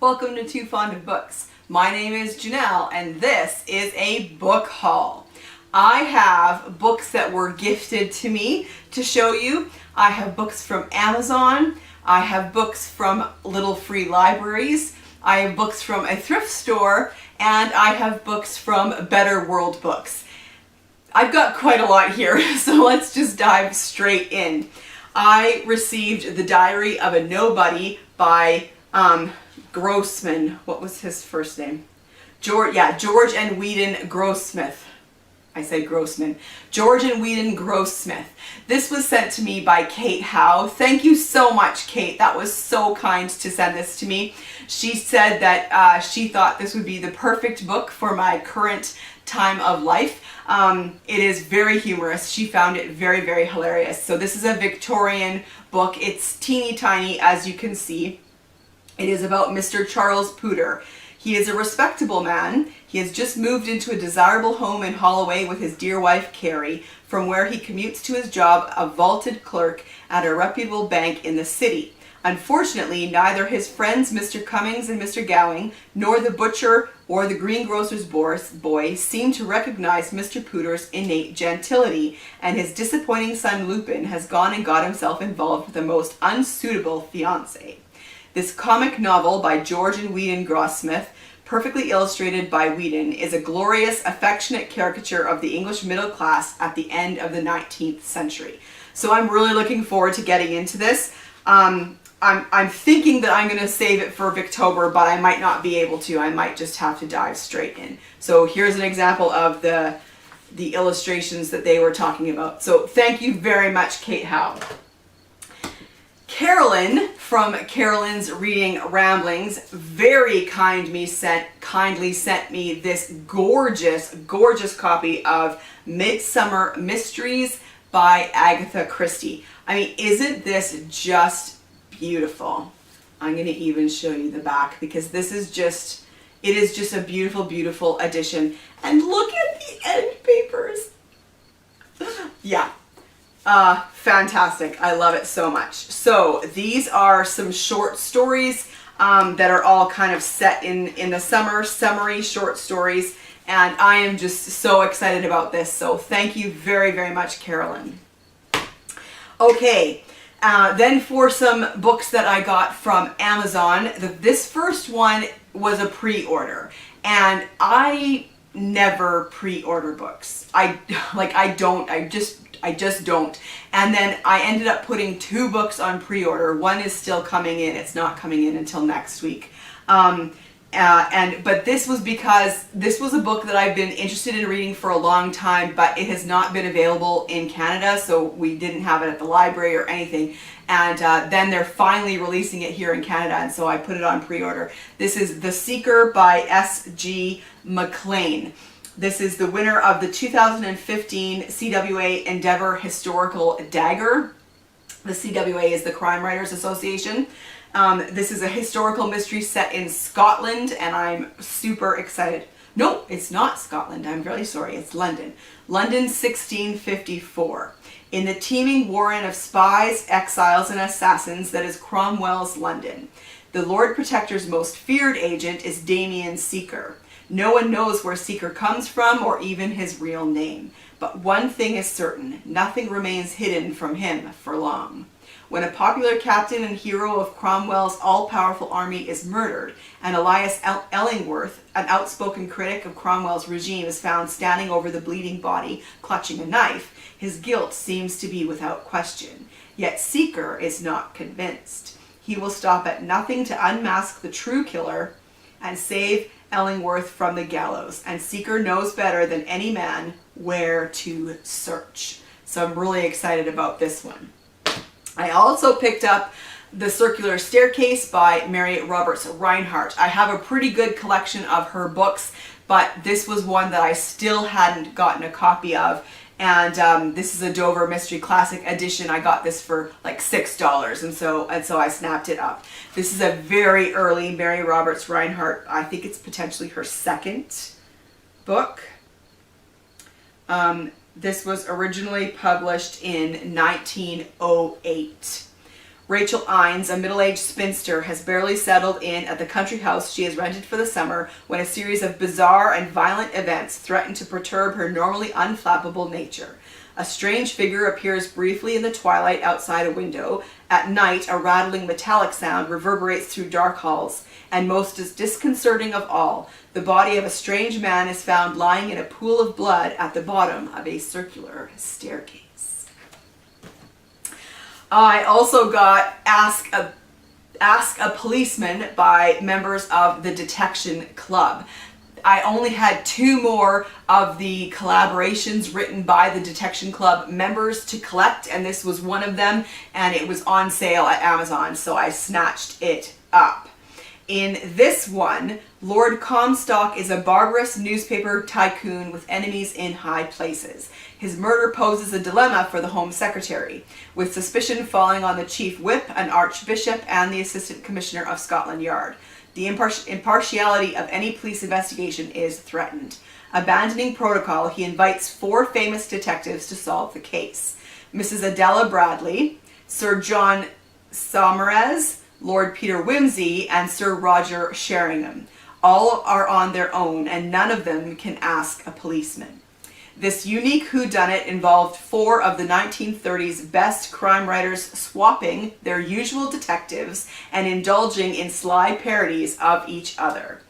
Welcome to Too Fond of Books. My name is Janelle and this is a book haul. I have books that were gifted to me to show you. I have books from Amazon. I have books from little free libraries. I have books from a thrift store, and I have books from Better World Books. I've got quite a lot here, so let's just dive straight in. I received The Diary of a Nobody by Grossman. What was his first name? George and Weedon Grossmith. I say Grossman. George and Weedon Grossmith. This was sent to me by Kate Howe. Thank you so much, Kate. That was so kind to send this to me. She said that she thought this would be the perfect book for my current time of life. It is very humorous. She found it very, very hilarious. So this is a Victorian book. It's teeny tiny, as you can see. It is about Mr. Charles Tudor. He is a respectable man. He has just moved into a desirable home in Holloway with his dear wife Carrie, from where he commutes to his job, a vaulted clerk at a reputable bank in the city. Unfortunately, neither his friends Mr. Cummings and Mr. Gowing, nor the butcher or the greengrocer's boy seem to recognize Mr. Tudor's innate gentility, and his disappointing son Lupin has gone and got himself involved with the most unsuitable fiancée. This comic novel by George and Weedon Grossmith, perfectly illustrated by Weedon, is a glorious, affectionate caricature of the English middle class at the end of the 19th century. So I'm really looking forward to getting into this. I'm thinking that I'm going to save it for Victober, but I might not be able to. I might just have to dive straight in. So here's an example of the illustrations that they were talking about. So thank you very much, Kate Howe. Carolyn from Carolyn's Reading Ramblings very kindly sent me this gorgeous, gorgeous copy of Midsummer Mysteries by Agatha Christie. I mean, isn't this just beautiful? I'm going to even show you the back because this is just, it is just a beautiful, beautiful edition. And look at the end papers. Yeah. Fantastic. I love it so much. So these are some short stories that are all kind of set in the summer, summery short stories. And I am just so excited about this. So thank you very, very much, Carolyn. Okay. Then for some books that I got from Amazon, this first one was a pre-order, and I never pre-order books. I just don't. And then I ended up putting 2 books on pre-order. One is still coming in. It's not coming in until next week. But this was because this was a book that I've been interested in reading for a long time, but it has not been available in Canada, so we didn't have it at the library or anything. And then they're finally releasing it here in Canada, and so I put it on pre-order. This is The Seeker by S.G. MacLean. This is the winner of the 2015 CWA Endeavour Historical Dagger. The CWA is the Crime Writers Association. This is a historical mystery set in Scotland, and I'm super excited. No, it's not Scotland. I'm very sorry. It's London. London, 1654. In the teeming warren of spies, exiles, and assassins that is Cromwell's London. The Lord Protector's most feared agent is Damien Seeker. No one knows where Seeker comes from or even his real name. But one thing is certain, nothing remains hidden from him for long. When a popular captain and hero of Cromwell's all-powerful army is murdered, and Elias Ellingworth, an outspoken critic of Cromwell's regime, is found standing over the bleeding body, clutching a knife, his guilt seems to be without question. Yet Seeker is not convinced. He will stop at nothing to unmask the true killer and save Ellingworth from the gallows, and Seeker knows better than any man where to search. So I'm really excited about this one. I also picked up The Circular Staircase by Mary Roberts Rinehart. I have a pretty good collection of her books, but this was one that I still hadn't gotten a copy of. And this is a Dover Mystery Classic edition. I got this for like $6, and so I snapped it up. This is a very early Mary Roberts Rinehart. I think it's potentially her second book. This was originally published in 1908. Rachel Ines, a middle-aged spinster, has barely settled in at the country house she has rented for the summer when a series of bizarre and violent events threaten to perturb her normally unflappable nature. A strange figure appears briefly in the twilight outside a window. At night, a rattling metallic sound reverberates through dark halls. And most disconcerting of all, the body of a strange man is found lying in a pool of blood at the bottom of a circular staircase. I also got Ask a Policeman by members of the Detection Club. I only had 2 more of the collaborations written by the Detection Club members to collect, and this was one of them, and it was on sale at Amazon, so I snatched it up. In this one, Lord Comstock is a barbarous newspaper tycoon with enemies in high places. His murder poses a dilemma for the Home Secretary, with suspicion falling on the Chief Whip, an Archbishop, and the Assistant Commissioner of Scotland Yard. The impartiality of any police investigation is threatened. Abandoning protocol, he invites 4 famous detectives to solve the case. Mrs. Adela Bradley, Sir John Saumarez, Lord Peter Wimsey, and Sir Roger Sheringham. All are on their own, and none of them can ask a policeman. This unique whodunit involved 4 of the 1930s best crime writers swapping their usual detectives and indulging in sly parodies of each other.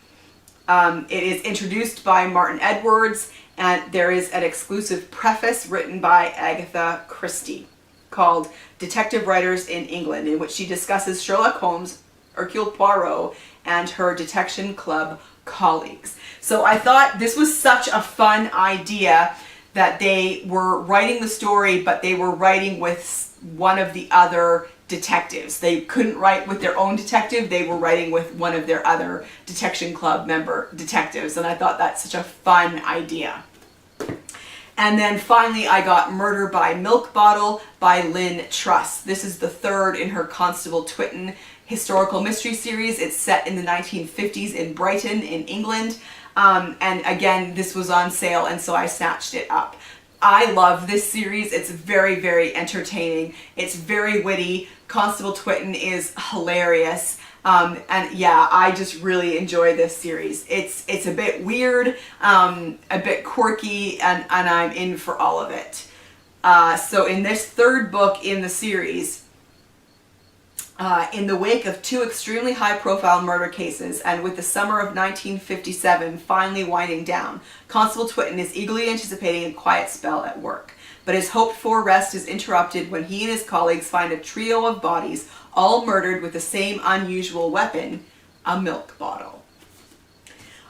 It is introduced by Martin Edwards, and there is an exclusive preface written by Agatha Christie called Detective Writers in England, in which she discusses Sherlock Holmes, Hercule Poirot, and her Detection Club colleagues. So I thought this was such a fun idea that they were writing the story, but they were writing with one of the other detectives. They couldn't write with their own detective, they were writing with one of their other Detection Club member detectives, and I thought that's such a fun idea. And then finally I got Murder by Milk Bottle by Lynne Truss. This is the 3rd in her Constable Twitton historical mystery series. It's set in the 1950s in Brighton in England. And again, this was on sale, and so I snatched it up. I love this series. It's very, very entertaining. It's very witty. Constable Twitton is hilarious. And yeah, I just really enjoy this series. It's a bit weird, a bit quirky, and I'm in for all of it. So in this 3rd book in the series, in the wake of 2 extremely high-profile murder cases, and with the summer of 1957 finally winding down, Constable Twitton is eagerly anticipating a quiet spell at work. But his hoped-for rest is interrupted when he and his colleagues find a trio of bodies, all murdered with the same unusual weapon, a milk bottle.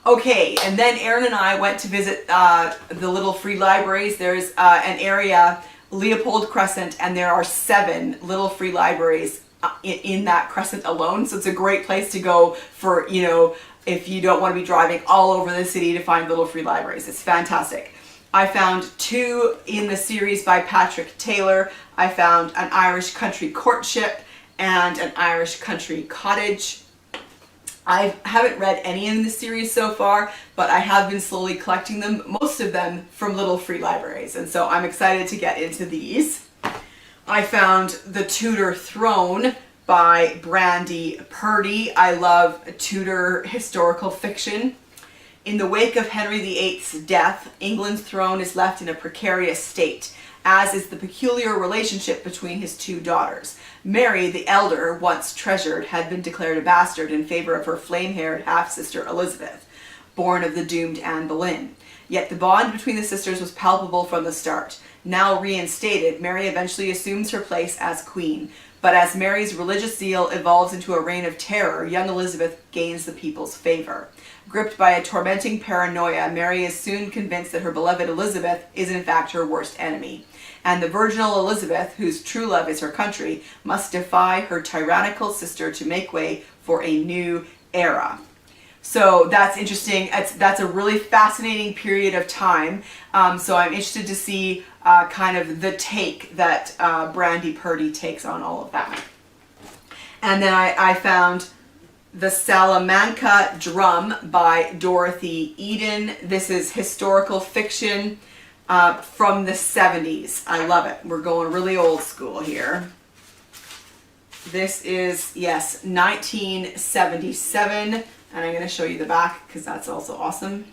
Okay, and then Erin and I went to visit the little free libraries. There's an area, Leopold Crescent, and there are 7 little free libraries in that crescent alone, so it's a great place to go for, you know, if you don't want to be driving all over the city to find little free libraries. It's fantastic. I found 2 in the series by Patrick Taylor. I found An Irish Country Courtship and An Irish Country Cottage. I haven't read any in the series so far, but I have been slowly collecting them, most of them from little free libraries, and so I'm excited to get into these. I found The Tudor Throne by Brandy Purdy. I love Tudor historical fiction. In the wake of Henry VIII's death, England's throne is left in a precarious state, as is the peculiar relationship between his 2 daughters. Mary, the elder, once treasured, had been declared a bastard in favor of her flame-haired half-sister Elizabeth, born of the doomed Anne Boleyn. Yet the bond between the sisters was palpable from the start. Now reinstated, Mary eventually assumes her place as queen. But as Mary's religious zeal evolves into a reign of terror, young Elizabeth gains the people's favor. Gripped by a tormenting paranoia, Mary is soon convinced that her beloved Elizabeth is in fact her worst enemy. And the virginal Elizabeth, whose true love is her country, must defy her tyrannical sister to make way for a new era. So that's interesting. That's a really fascinating period of time. So I'm interested to see kind of the take that Brandy Purdy takes on all of that. And then I found The Salamanca Drum by Dorothy Eden. This is historical fiction from the 70s. I love it. We're going really old school here. This is, yes, 1977. And I'm going to show you the back because that's also awesome.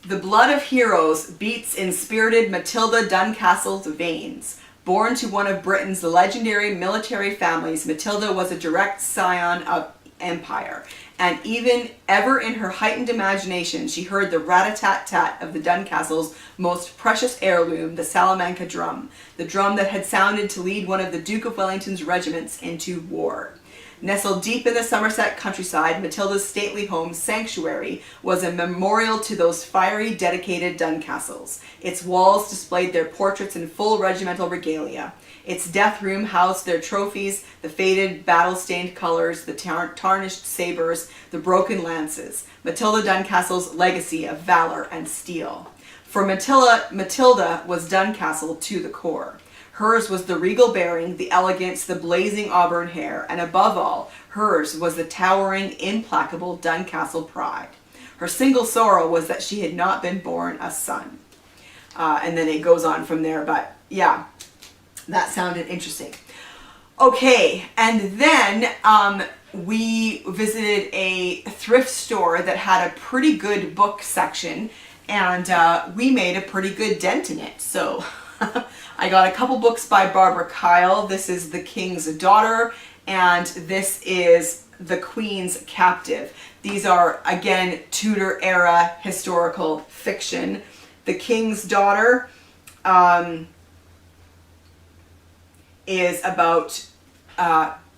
The blood of heroes beats in spirited Matilda Duncastle's veins. Born to one of Britain's legendary military families, Matilda was a direct scion of empire. And even ever in her heightened imagination, she heard the rat-a-tat-tat of the Duncastle's most precious heirloom, the Salamanca drum, the drum that had sounded to lead one of the Duke of Wellington's regiments into war. Nestled deep in the Somerset countryside, Matilda's stately home, Sanctuary, was a memorial to those fiery, dedicated Duncastles. Its walls displayed their portraits in full regimental regalia. Its death room housed their trophies, the faded, battle-stained colors, the tarnished sabers, the broken lances, Matilda Duncastle's legacy of valor and steel. For Matilda was Duncastle to the core. Hers was the regal bearing, the elegance, the blazing auburn hair, and above all, hers was the towering, implacable Duncastle pride. Her single sorrow was that she had not been born a son. And then it goes on from there, but yeah, that sounded interesting. Okay, and then we visited a thrift store that had a pretty good book section, and we made a pretty good dent in it. So I got a couple books by Barbara Kyle. This is The King's Daughter, and this is The Queen's Captive. These are, again, Tudor era historical fiction. The King's Daughter is about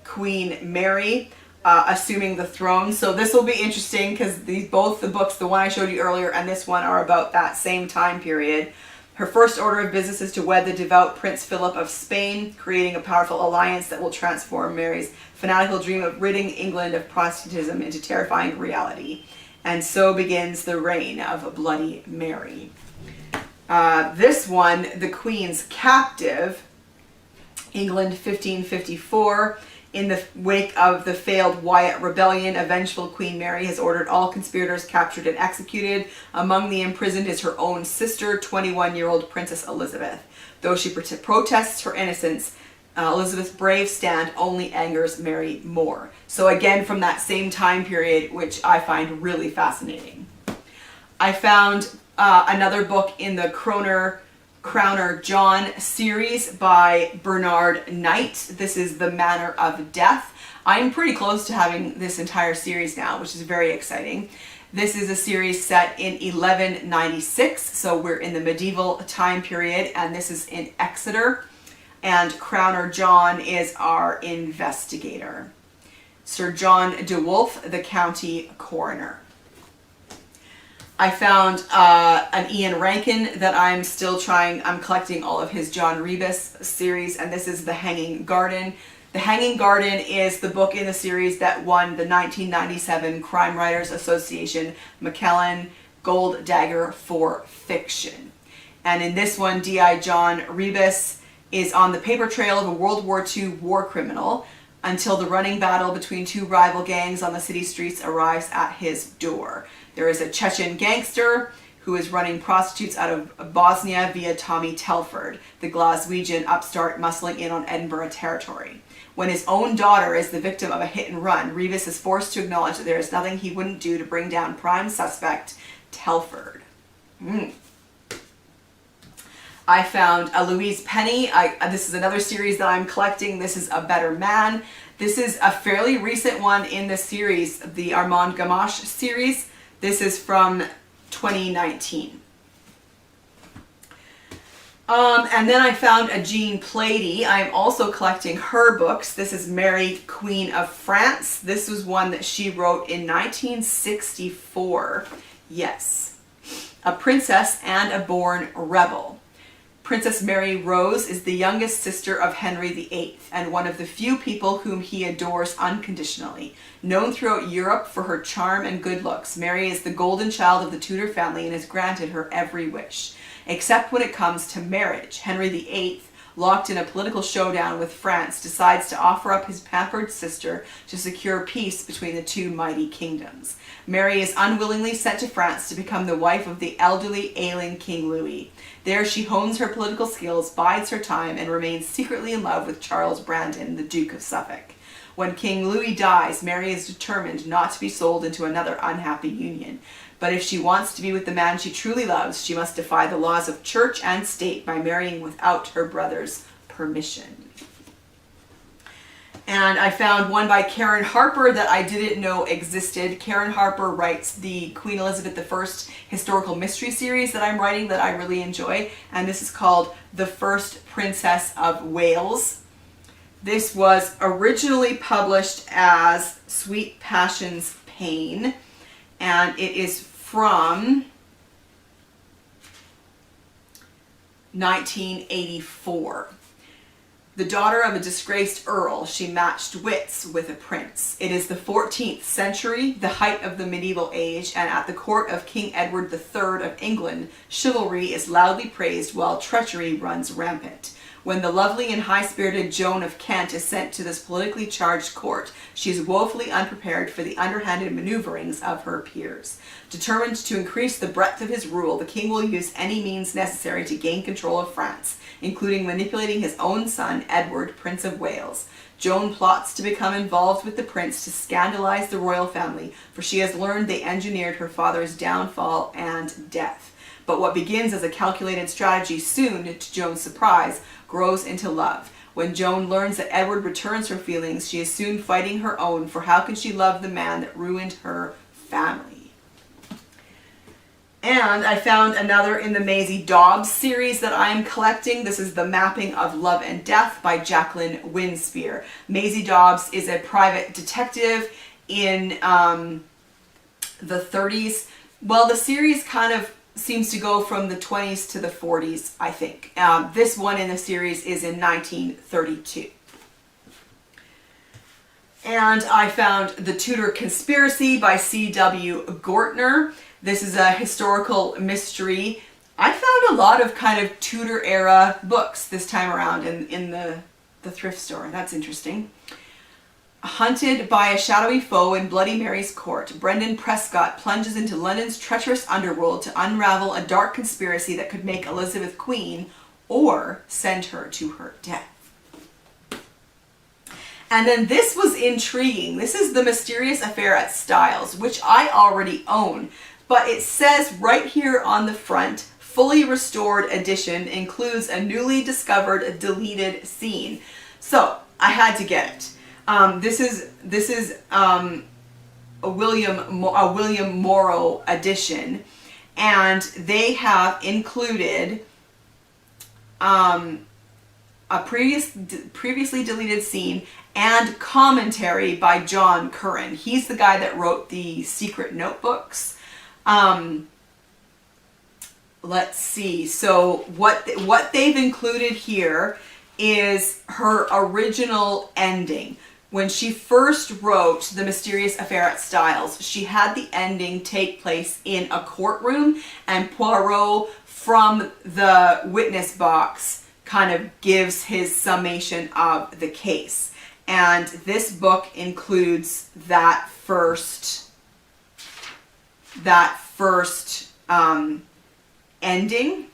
Queen Mary assuming the throne. So this will be interesting because both the books, the one I showed you earlier and this one, are about that same time period. Her first order of business is to wed the devout Prince Philip of Spain, creating a powerful alliance that will transform Mary's fanatical dream of ridding England of Protestantism into terrifying reality. And so begins the reign of Bloody Mary. This one, The Queen's Captive, England 1554. In the wake of the failed Wyatt Rebellion, a vengeful Queen Mary has ordered all conspirators captured and executed. Among the imprisoned is her own sister, 21-year-old Princess Elizabeth. Though she protests her innocence, Elizabeth's brave stand only angers Mary more. So again, from that same time period, which I find really fascinating. I found another book in the Crowner John series by Bernard Knight. This is The Manor of Death. I'm pretty close to having this entire series now, which is very exciting. This is a series set in 1196, so we're in the medieval time period, and this is in Exeter. And Crowner John is our investigator. Sir John de Wolfe, the county coroner. I found an Ian Rankin that I'm still trying. I'm collecting all of his John Rebus series, and this is The Hanging Garden. The Hanging Garden is the book in the series that won the 1997 Crime Writers Association McCall Gold Dagger for Fiction. And in this one, D.I. John Rebus is on the paper trail of a World War II war criminal until the running battle between two rival gangs on the city streets arrives at his door. There is a Chechen gangster who is running prostitutes out of Bosnia via Tommy Telford, the Glaswegian upstart muscling in on Edinburgh territory. When his own daughter is the victim of a hit and run, Rebus is forced to acknowledge that there is nothing he wouldn't do to bring down prime suspect Telford. I found a Louise Penny. This is another series that I'm collecting. This is A Better Man. This is a fairly recent one in the series, the Armand Gamache series. This is from 2019. And then I found a Jean Plaidy. I'm also collecting her books. This is Mary, Queen of France. This was one that she wrote in 1964. Yes. A Princess and a Born Rebel. Princess Mary Rose is the youngest sister of Henry VIII and one of the few people whom he adores unconditionally. Known throughout Europe for her charm and good looks, Mary is the golden child of the Tudor family and is granted her every wish. Except when it comes to marriage. Henry VIII locked in a political showdown with France, decides to offer up his pampered sister to secure peace between the two mighty kingdoms. Mary is unwillingly sent to France to become the wife of the elderly, ailing King Louis. There she hones her political skills, bides her time, and remains secretly in love with Charles Brandon, the Duke of Suffolk. When King Louis dies, Mary is determined not to be sold into another unhappy union. But if she wants to be with the man she truly loves, she must defy the laws of church and state by marrying without her brother's permission. And I found one by Karen Harper that I didn't know existed. Karen Harper writes the Queen Elizabeth I historical mystery series that I'm writing that I really enjoy. And this is called The First Princess of Wales. This was originally published as Sweet Passion's Pain. And it is from 1984. The daughter of a disgraced earl, she matched wits with a prince. It is the 14th century, the height of the medieval age, and at the court of King Edward III of England, chivalry is loudly praised while treachery runs rampant. When the lovely and high-spirited Joan of Kent is sent to this politically charged court, she is woefully unprepared for the underhanded maneuverings of her peers. Determined to increase the breadth of his rule, the king will use any means necessary to gain control of France, including manipulating his own son, Edward, Prince of Wales. Joan plots to become involved with the prince to scandalize the royal family, for she has learned they engineered her father's downfall and death. But what begins as a calculated strategy soon, to Joan's surprise, grows into love. When Joan learns that Edward returns her feelings, she is soon fighting her own, for how can she love the man that ruined her family? And I found another in the Maisie Dobbs series that I am collecting. This is The Mapping of Love and Death by Jacqueline Winspear. Maisie Dobbs is a private detective in the 30s. Well, the series kind of seems to go from the 20s to the 40s, I think. This one in the series is in 1932. And I found The Tudor Conspiracy by C.W. Gortner. This is a historical mystery. I found a lot of kind of Tudor era books this time around in the thrift store. That's interesting. Hunted by a shadowy foe in Bloody Mary's court, Brendan Prescott plunges into London's treacherous underworld to unravel a dark conspiracy that could make Elizabeth queen or send her to her death. And then this was intriguing. This is The Mysterious Affair at Styles, which I already own. But it says right here on the front, fully restored edition includes a newly discovered deleted scene. So I had to get it. This is a William Morrow edition, and they have included a previously deleted scene and commentary by John Curran. He's the guy that wrote the Secret Notebooks. Let's see. So what they've included here is her original ending. When she first wrote The Mysterious Affair at Styles, she had the ending take place in a courtroom, and Poirot from the witness box kind of gives his summation of the case. And this book includes that first ending.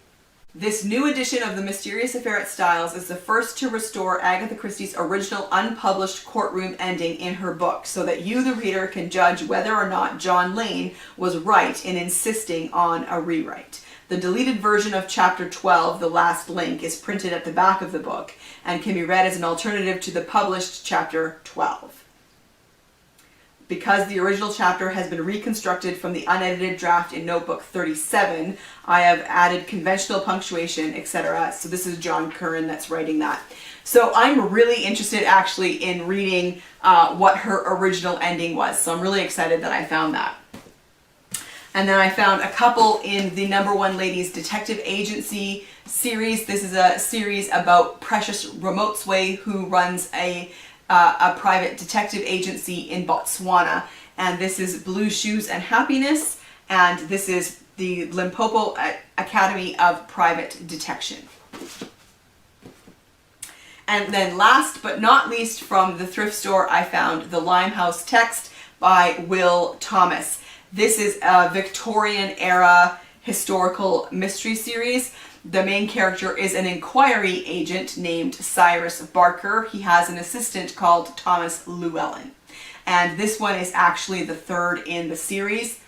This new edition of The Mysterious Affair at Styles is the first to restore Agatha Christie's original unpublished courtroom ending in her book, so that you, the reader, can judge whether or not John Lane was right in insisting on a rewrite. The deleted version of Chapter 12, The Last Link, is printed at the back of the book and can be read as an alternative to the published Chapter 12. Because the original chapter has been reconstructed from the unedited draft in Notebook 37, I have added conventional punctuation, etc. So this is John Curran that's writing that. So I'm really interested actually in reading what her original ending was. So I'm really excited that I found that. And then I found a couple in the No. 1 Ladies Detective Agency series. This is a series about Precious Remotsway, who runs a private detective agency in Botswana, and this is Blue Shoes and Happiness, and this is the Limpopo Academy of Private Detection. And then last but not least, from the thrift store, I found The Limehouse Text by Will Thomas. This is a Victorian era historical mystery series. The main character is an inquiry agent named Cyrus Barker. He has an assistant called Thomas Llewellyn. And this one is actually the third in the series.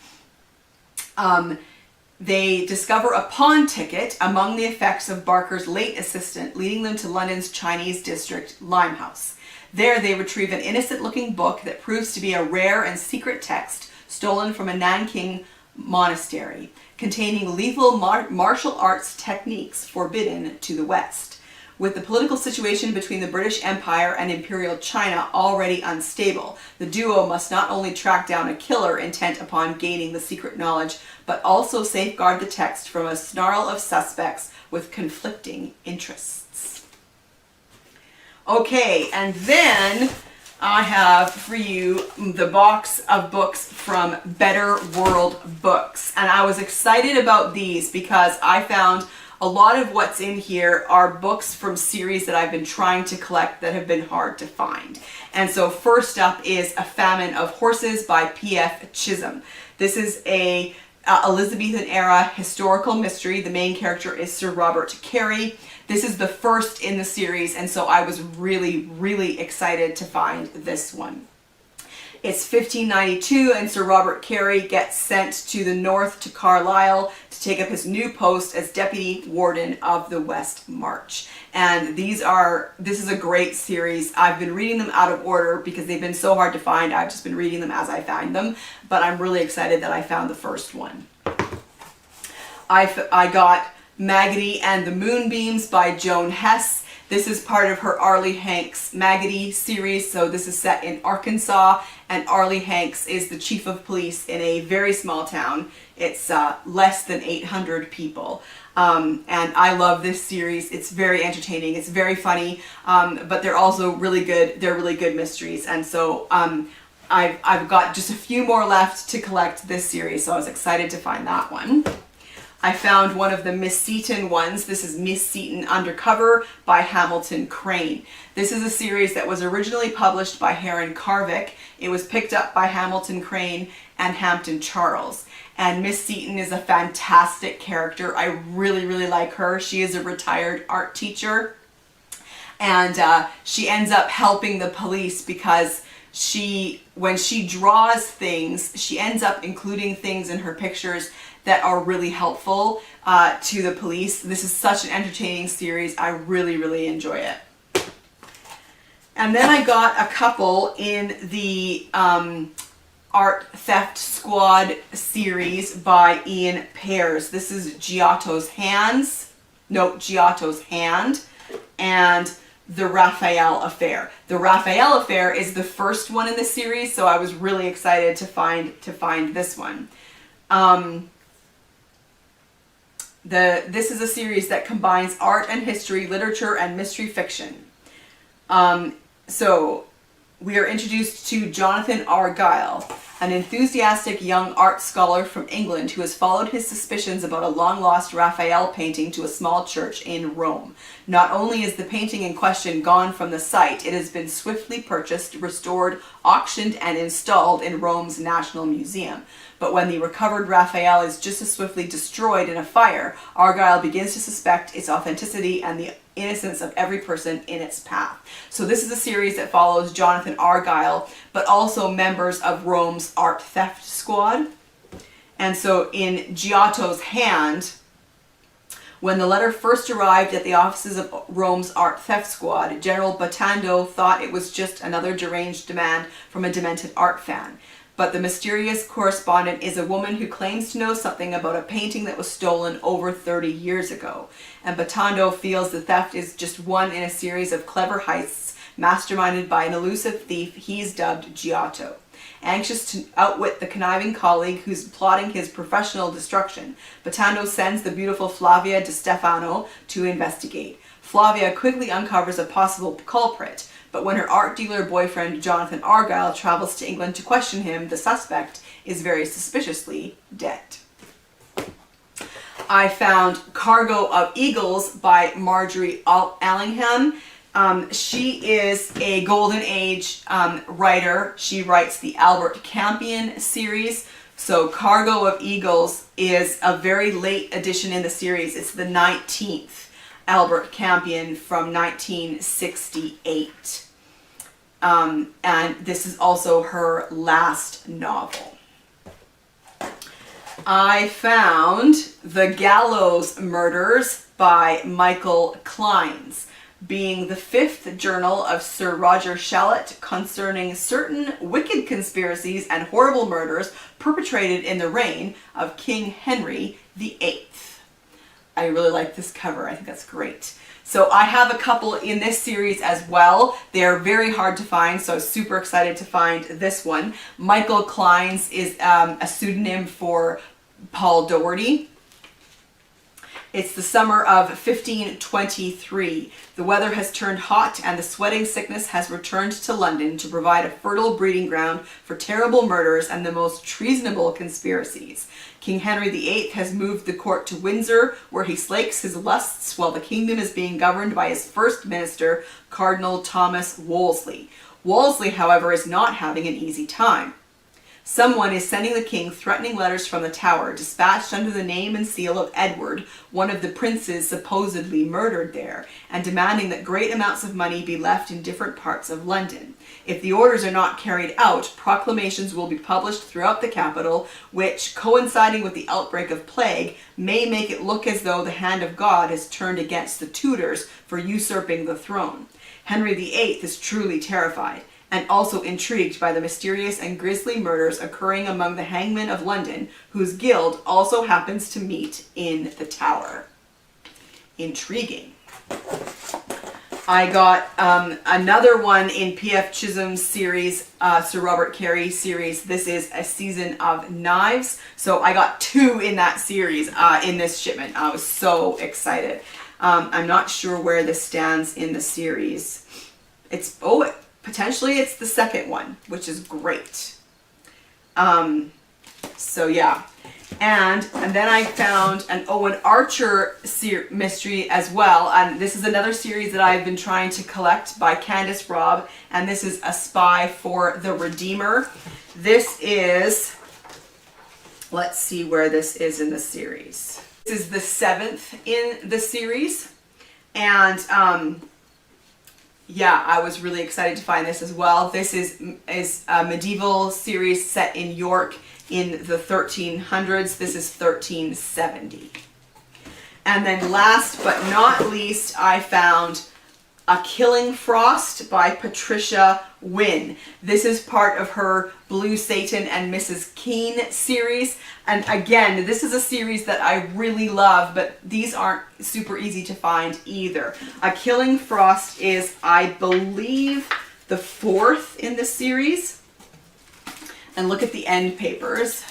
They discover a pawn ticket among the effects of Barker's late assistant, leading them to London's Chinese district, Limehouse. There they retrieve an innocent-looking book that proves to be a rare and secret text stolen from a Nanking monastery, containing lethal martial arts techniques forbidden to the West. With the political situation between the British Empire and Imperial China already unstable, the duo must not only track down a killer intent upon gaining the secret knowledge, but also safeguard the text from a snarl of suspects with conflicting interests. Okay, and then I have for you the box of books from Better World Books. And I was excited about these because I found a lot of what's in here are books from series that I've been trying to collect that have been hard to find. And so first up is A Famine of Horses by P.F. Chisholm. This is a Elizabethan era historical mystery. The main character is Sir Robert Carey. This is the first in the series, and so I was really, really excited to find this one. It's 1592, and Sir Robert Carey gets sent to the north to Carlisle to take up his new post as Deputy Warden of the West March. And this is a great series. I've been reading them out of order because they've been so hard to find. I've just been reading them as I find them, but I'm really excited that I found the first one. I got Maggotty and the Moonbeams by Joan Hess. This is part of her Arlie Hanks Maggotty series. So this is set in Arkansas, and Arlie Hanks is the chief of police in a very small town. It's less than 800 people. And I love this series. It's very entertaining. It's very funny, but they're also really good. They're really good mysteries. And so I've got just a few more left to collect this series, so I was excited to find that one. I found one of the Miss Seaton ones. This is Miss Seaton Undercover by Hamilton Crane. This is a series that was originally published by Heron Carvick. It was picked up by Hamilton Crane and Hampton Charles. And Miss Seaton is a fantastic character. I really, really like her. She is a retired art teacher. And she ends up helping the police because when she draws things, she ends up including things in her pictures that are really helpful to the police. This is such an entertaining series. I really, really enjoy it. And then I got a couple in the Art Theft Squad series by Ian Pears. This is Giotto's Hand and The Raphael Affair. The Raphael Affair is the first one in the series, so I was really excited to find this one. This is a series that combines art and history, literature, and mystery fiction. So we are introduced to Jonathan Argyll, an enthusiastic young art scholar from England who has followed his suspicions about a long-lost Raphael painting to a small church in Rome. Not only is the painting in question gone from the site, it has been swiftly purchased, restored, auctioned, and installed in Rome's National Museum. But when the recovered Raphael is just as swiftly destroyed in a fire, Argyll begins to suspect its authenticity and the innocence of every person in its path. So this is a series that follows Jonathan Argyll, but also members of Rome's Art Theft Squad. And so in Giotto's Hand, when the letter first arrived at the offices of Rome's Art Theft Squad, General Batando thought it was just another deranged demand from a demented art fan. But the mysterious correspondent is a woman who claims to know something about a painting that was stolen over 30 years ago. And Batando feels the theft is just one in a series of clever heists masterminded by an elusive thief he's dubbed Giotto. Anxious to outwit the conniving colleague who's plotting his professional destruction, Batando sends the beautiful Flavia Di Stefano to investigate. Flavia quickly uncovers a possible culprit, but when her art dealer boyfriend Jonathan Argyll travels to England to question him, the suspect is very suspiciously dead. I found Cargo of Eagles by Marjorie Allingham. She is a Golden Age writer. She writes the Albert Campion series. So Cargo of Eagles is a very late edition in the series. It's the 19th Albert Campion from 1968. And this is also her last novel. I found The Gallows Murders by Michael Clines, being the 5th journal of Sir Roger Shallet concerning certain wicked conspiracies and horrible murders perpetrated in the reign of King Henry VIII. I really like this cover. I think that's great. So I have a couple in this series as well. They're very hard to find, so I was super excited to find this one. Michael Clines is a pseudonym for Paul Doherty. It's the summer of 1523. The weather has turned hot and the sweating sickness has returned to London to provide a fertile breeding ground for terrible murders and the most treasonable conspiracies. King Henry VIII has moved the court to Windsor, where he slakes his lusts while the kingdom is being governed by his first minister, Cardinal Thomas Wolsey. Wolsey, however, is not having an easy time. Someone is sending the king threatening letters from the Tower, dispatched under the name and seal of Edward, one of the princes supposedly murdered there, and demanding that great amounts of money be left in different parts of London. If the orders are not carried out, proclamations will be published throughout the capital, which, coinciding with the outbreak of plague, may make it look as though the hand of God has turned against the Tudors for usurping the throne. Henry VIII is truly terrified, and also intrigued by the mysterious and grisly murders occurring among the hangmen of London, whose guild also happens to meet in the Tower. Intriguing. I got another one in P.F. Chisholm's series, Sir Robert Carey series. This is A Season of Knives. So I got 2 in that series in this shipment. I was so excited. I'm not sure where this stands in the series. Potentially it's the second one, which is great. So yeah. And then I found an Owen Archer mystery as well. And this is another series that I've been trying to collect by Candace Robb. And this is A Spy for the Redeemer. This is, let's see where this is in the series. This is the 7th in the series. And yeah, I was really excited to find this as well. This is a medieval series set in York in the 1300s. This is 1370. And then last but not least, I found A Killing Frost by Patricia Wynne. This is part of her Blue Satan and Mrs. Keene series. And again, this is a series that I really love, but these aren't super easy to find either. A Killing Frost is, I believe, the 4th in the series. And look at the end papers.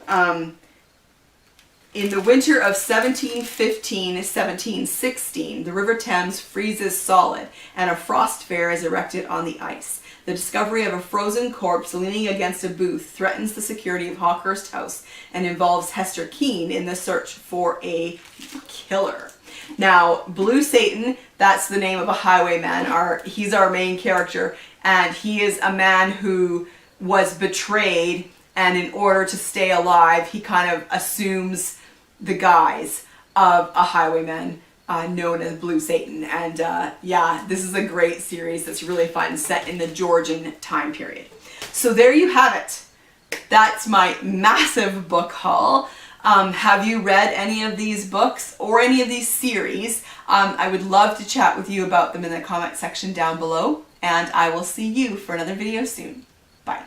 In the winter of 1715-1716, the River Thames freezes solid, and a frost fair is erected on the ice. The discovery of a frozen corpse leaning against a booth threatens the security of Hawkhurst House and involves Hester Keene in the search for a killer. Now, Blue Satan, that's the name of a highwayman. He's our main character, and he is a man who was betrayed, and in order to stay alive, he kind of assumes the guise of a highwayman known as Blue Satan. And yeah, this is a great series that's really fun, set in the Georgian time period. So there you have it. That's my massive book haul. Have you read any of these books or any of these series? I would love to chat with you about them in the comment section down below, and I will see you for another video soon. Bye.